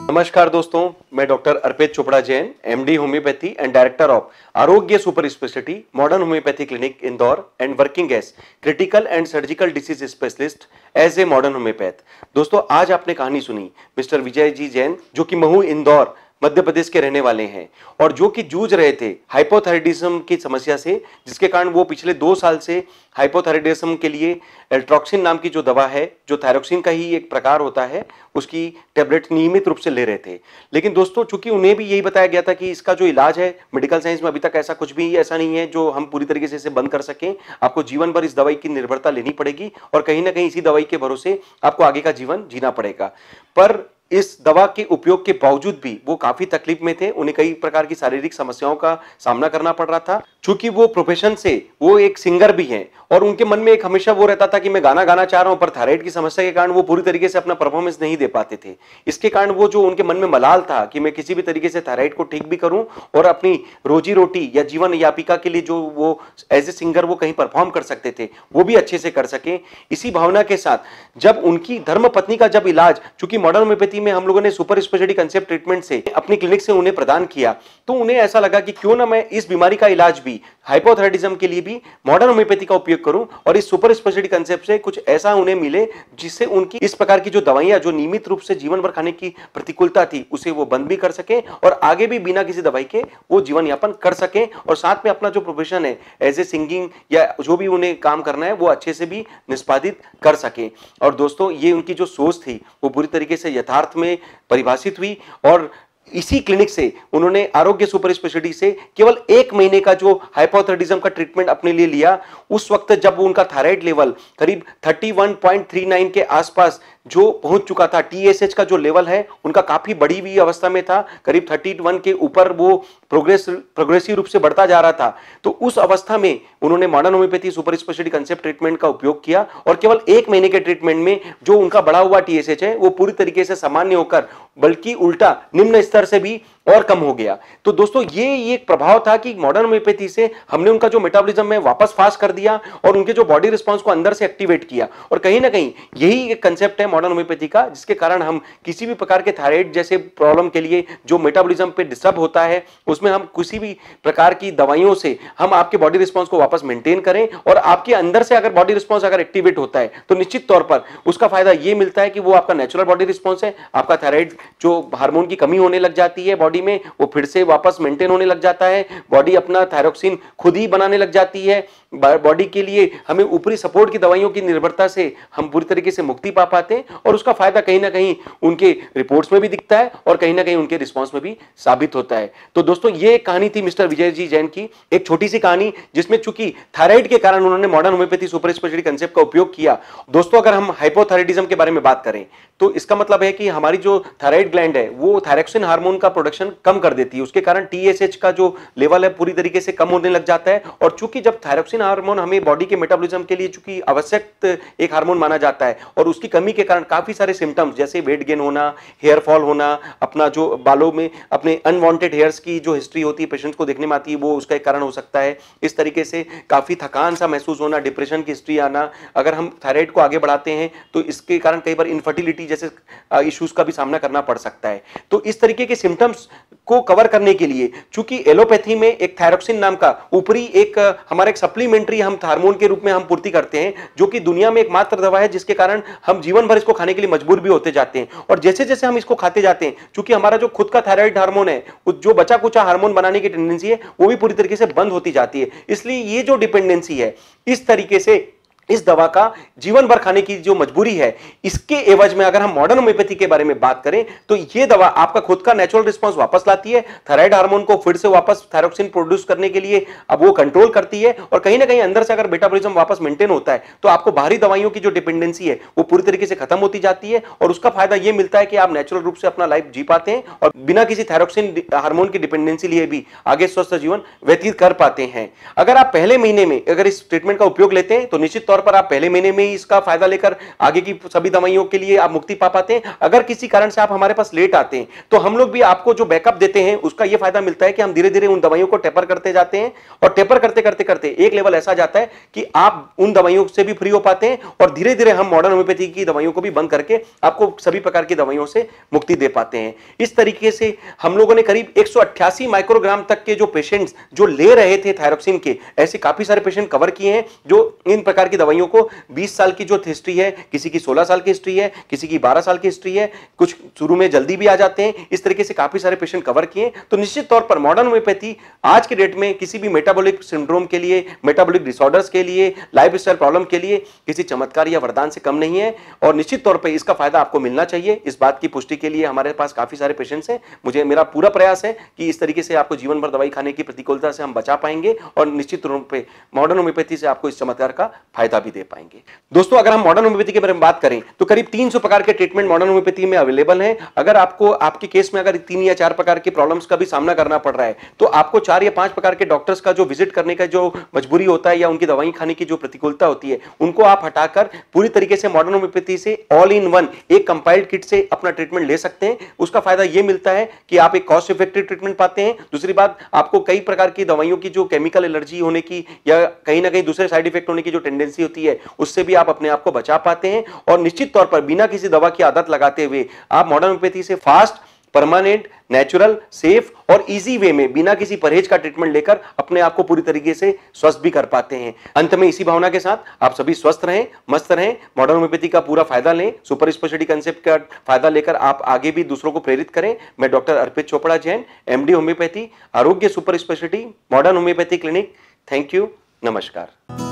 नमस्कार दोस्तों, मैं doctor Arpit Chopra Jain, MD homeopathy and director of Arogya super speciality modern homeopathy clinic Indore and working as critical and surgical disease specialist as a modern homeopath. दोस्तों, आज आपने कहानी सुनी मिस्टर विजय जी जैन, जो कि महू इंदौर मध्य प्रदेश के रहने वाले हैं और जो कि जूझ रहे थे हाइपोथायराइडिज्म की समस्या से, जिसके कारण वो पिछले 2 साल से हाइपोथायराइडिज्म के लिए एल्ट्रॉक्सिन नाम की जो दवा है, जो थायरोक्सिन का ही एक प्रकार होता है, उसकी टेबलेट नियमित रूप से ले रहे थे। लेकिन दोस्तों, चूंकि उन्हें भी यही बताया गया था कि इसका जो इलाज है, मेडिकल साइंस में अभी तक ऐसा कुछ भी ऐसा नहीं है जो हम पूरी तरीके से इसे बंद कर सकें। आपको जीवन भर इस दवाई की निर्भरता लेनी पड़ेगी और कहीं ना कहीं इसी दवाई के भरोसे आपको आगे का जीवन जीना पड़ेगा। पर इस दवा के उपयोग के बावजूद भी वो काफी तकलीफ में थे। उन्हें कई प्रकार की शारीरिक समस्याओं का सामना करना पड़ रहा था। चूंकि वो प्रोफेशन से वो एक सिंगर भी हैं और उनके मन में एक हमेशा वो रहता था कि मैं गाना गाना चाह रहा हूं, पर थायराइड की समस्या के कारण वो पूरी तरीके से अपना परफॉर्मेंस नहीं दे पाते थे। इसके कारण वो जो उनके मन में मलाल था कि मैं किसी भी तरीके से थायराइड को ठीक भी करूं और अपनी रोजी रोटी या जीवन यापिका के लिए जो वो एज ए सिंगर वो कहीं परफॉर्म कर सकते थे, वो भी अच्छे से कर सके। इसी भावना के साथ जब उनकी धर्मपत्नी का जब इलाज, चूंकि मॉडर्न होम्योपैथी में हम लोगों ने सुपर स्पेशलिटी कंसेप्ट ट्रीटमेंट से अपनी क्लिनिक से उन्हें प्रदान किया, तो उन्हें ऐसा लगा कि क्यों ना मैं इस बीमारी का इलाज भी, हाइपोथायराइडिज्म के लिए भी मॉडर्न होम्योपैथी का उपयोग करूं और इस सुपर स्पेशलिटी कंसेप्ट से कुछ ऐसा उन्हें मिले जिससे उनकी इस प्रकार की जो दवाइयां जो नियमित रूप से जीवन भर खाने की प्रतिकूलता थी, उसे वो बंद भी कर सकें और आगे भी बिना किसी दवाई के वो जीवन यापन कर सकें और साथ में अपना जो प्रोफेशन है एज ए सिंगिंग या जो भी उन्हें काम करना है वो अच्छे से भी निष्पादित कर सकें। और दोस्तों, ये उनकी जो सोच थी वो पूरी तरीके से यथार्थ में परिभाषित हुई और इसी क्लिनिक से उन्होंने आरोग्य सुपर स्पेशलिटी से केवल 1 महीने का जो हाइपोथायराइडिज्म का ट्रीटमेंट अपने लिए लिया। उस वक्त जब उनका थायराइड लेवल करीब 31.39 के आसपास जो पहुंच चुका था, टीएसएच का जो लेवल है उनका काफी बढ़ी हुई अवस्था में था, करीब 31 के ऊपर वो प्रोग्रेसिव रूप से बढ़ता जा रहा था। तो उस अवस्था में उन्होंने modern homeopathy super speciality concept treatment का उपयोग किया और केवल 1 महीने के ट्रीटमेंट में जो उनका बढ़ा हुआ टीएसएच है वो पूरी तरीके से सामान्य होकर बल्कि उल्टा निम्न स्तर से भी और कम हो गया। तो दोस्तों, ये एक प्रभाव था कि मॉडर्न होम्योपैथी से हमने उनका जो मेटाबॉलिज्म है वापस फास्ट कर दिया और उनके जो बॉडी रिस्पांस को अंदर से एक्टिवेट किया। और कहीं ना कहीं यही एक कंसेप्ट है मॉडर्न होम्योपैथी का, जिसके कारण हम किसी भी प्रकार के थायराइड जैसे प्रॉब्लम के लिए जो मेटाबॉलिज्म पे डिस्टर्ब होता है, उसमें हम किसी भी प्रकार की दवाइयों से हम आपके बॉडी रिस्पांस को वापस मेंटेन करें और आपके अंदर से अगर बॉडी रिस्पांस अगर एक्टिवेट होता है तो निश्चित तौर पर उसका फायदा ये मिलता है कि वो आपका नेचुरल बॉडी रिस्पांस है, आपका थायराइड जो हार्मोन की कमी होने लग जाती है बॉडी में, वो फिर से वापस मेंटेन होने लग जाता है। बॉडी अपना थायरोक्सिन खुद ही बनाने लग जाती है। बॉडी के लिए हमें ऊपरी सपोर्ट की दवाइयों की निर्भरता से हम पूरी तरीके से मुक्ति पा पाते हैं और उसका फायदा कहीं ना कहीं उनके रिपोर्ट्स में भी दिखता है और कहीं ना कहीं उनके रिस्पांस में भी साबित होता है। तो दोस्तों, ये कहानी थी मिस्टर विजय जी जैन की, एक छोटी सी कहानी जिसमें चूंकि थायराइड के कारण उन्होंने modern homeopathy super speciality concept का उपयोग किया। दोस्तों, अगर हम हाइपोथायराइडिज्म के बारे में बात करें तो इसका मतलब है कि हमारी जो थायराइड ग्लैंड है वो थायरोक्सिन हार्मोन का प्रोडक्शन कम कर देती है। उसके कारण टीएसएच का जो लेवल है पूरी तरीके से कम होने लग जाता है और चूंकि जब थायरोक्सिन हार्मोन हमें बॉडी के मेटाबॉलिज्म के लिए चूंकि आवश्यक एक हार्मोन माना जाता है और उसकी कमी के कारण काफी सारे सिम्टम्स जैसे वेट गेन होना, हेयर फॉल होना, अपना जो बालों में अपने अनवांटेड हेयर्स की जो हिस्ट्री होती है पेशेंट्स को देखने में आती है वो उसका एक कारण हो सकता है। इस तरीके से काफी थकान सा महसूस होना, डिप्रेशन की हिस्ट्री आना, अगर हम थायराइड को आगे बढ़ाते हैं तो इसके कारण कई बार इनफर्टिलिटी जैसे इश्यूज का भी सामना करना पड़ सकता है। तो इस तरीके के सिम्टम्स को कवर करने के लिए चूंकि एलोपैथी में एक थायरोक्सिन नाम का ऊपरी एक हमारा एक सप्लीमेंट्री हम हार्मोन के रूप में हम पूर्ति करते हैं, जो कि दुनिया में एकमात्र दवा है जिसके कारण हम जीवन भर इसको खाने के लिए मजबूर भी होते जाते हैं। और जैसे जैसे हम इसको खाते जाते हैं, चूंकि हमारा जो खुद का थायराइड हार्मोन है, जो बचा कुचा हार्मोन बनाने की टेंडेंसी है वो भी पूरी तरीके से बंद होती जाती है। इसलिए ये जो डिपेंडेंसी है, इस तरीके से इस दवा का जीवन भर खाने की जो मजबूरी है, इसके एवज में अगर हम मॉडर्न होम्योपैथी के बारे में बात करें तो यह दवा आपका खुद का नेचुरल रिस्पांस वापस लाती है, थायराइड हार्मोन को फिर से वापस थायरोक्सिन प्रोड्यूस करने के लिए अब वो कंट्रोल करती है और कहीं ना कहीं अंदर से अगर मेटाबॉलिज्म वापस मेंटेन होता है तो आपको बाहरी दवाइयों की जो डिपेंडेंसी है वो पूरी तरीके से खत्म होती जाती है और उसका फायदा यह मिलता है कि आप नेचुरल रूप से अपना लाइफ जी पाते हैं और बिना किसी थायरोक्सिन हार्मोन की डिपेंडेंसी लिए भी आगे स्वस्थ जीवन व्यतीत कर पाते हैं। अगर आप पहले महीने में अगर इस ट्रीटमेंट का उपयोग लेते हैं तो निश्चित तौर तौर पर आप पहले महीने में ही इसका फायदा लेकर आगे की सभी दवाइयों के लिए आप मुक्ति पा पाते हैं। अगर किसी कारण से आप हमारे पास लेट आते हैं तो हम लोग भी आपको जो बैकअप देते हैं उसका यह फायदा मिलता है कि हम धीरे धीरे उन दवाइयों को टेपर करते जाते हैं और टेपर करते करते करते एक लेवल ऐसा जाता है कि आप उन दवाइयों से भी फ्री हो पाते हैं और धीरे धीरे हम मॉडर्न होम्योपैथी की दवाइयों को भी बंद करके आपको सभी प्रकार की दवाइयों से मुक्ति दे पाते हैं। इस तरीके से हम लोगों ने करीब 188 माइक्रोग्राम तक के जो पेशेंट्स जो ले रहे थे थायरोक्सिन के, ऐसे काफी सारे पेशेंट कवर किए हैं जो इन प्रकार की दवाइयों को 20 साल की जो हिस्ट्री है, किसी की 16 साल की हिस्ट्री है, किसी की 12 साल की हिस्ट्री है, कुछ शुरू में जल्दी भी आ जाते हैं। इस तरीके से काफी सारे पेशेंट कवर किए। तो निश्चित तौर पर मॉडर्न होम्योपैथी आज के डेट में किसी भी मेटाबॉलिक सिंड्रोम के लिए, मेटाबॉलिक डिसऑर्डर्स के लिए, लाइफस्टाइल प्रॉब्लम के लिए किसी चमत्कार या वरदान से कम नहीं है और निश्चित तौर पर इसका फायदा आपको मिलना चाहिए। इस बात की पुष्टि के लिए हमारे पास काफी सारे पेशेंट्स हैं। मेरा पूरा प्रयास है कि इस तरीके से आपको जीवन भर दवाई खाने की प्रतिकूलता से हम बचा पाएंगे और निश्चित रूप से मॉडर्न होम्योपैथी से आपको इस चमत्कार का फायदा भी दे पाएंगे। दोस्तों, अगर हम मॉडर्न होम्योपैथी के बारे में बात करें तो करीब 300 प्रकार के ट्रीटमेंट मॉडर्न होम्योपैथी में अवेलेबल हैं। अगर आपको आपके केस में अगर 3 या 4 प्रकार की प्रॉब्लम्स का भी सामना करना पड़ रहा है तो आपको 4 या 5 प्रकार के डॉक्टर्स का जो विजिट करने का जो मजबूरी होता है या उनकी दवाई खाने की जो प्रतिकूलता होती है उनको आप हटाकर पूरी तरीके से मॉडर्न होम्योपैथी से ऑल इन वन एक कंपाइल्ड किट से अपना ट्रीटमेंट ले सकते हैं। उसका फायदा यह मिलता है कि आप एक कॉस्ट इफेक्टिव ट्रीटमेंट पाते हैं। दूसरी बात, आपको कई प्रकार की दवाइयों की जो केमिकल एलर्जी होने की या कहीं ना कहीं दूसरे साइड इफेक्ट होने की जो टेंडेंसी होती है उससे भी आप अपने आप को बचा पाते हैं और निश्चित तौर पर बिना किसी दवा की आदत लगाते हुए आप मॉडर्न होम्योपैथी से फास्ट, परमानेंट, नेचुरल, सेफ और इजी वे में बिना किसी परहेज का ट्रीटमेंट लेकर अपने आप को पूरी तरीके से स्वस्थ भी कर पाते हैं। अंत में इसी भावना के साथ आप सभी स्वस्थ रहें, मस्त रहें, मॉडर्न होम्योपैथी का पूरा फायदा लें, सुपर स्पेशलिटी कंसेप्ट का फायदा लेकर आप आगे भी दूसरों को प्रेरित करें। मैं doctor Arpit Chopra Jain, MD homeopathy, आरोग्य super speciality, modern homeopathy clinic. Thank you, नमस्कार।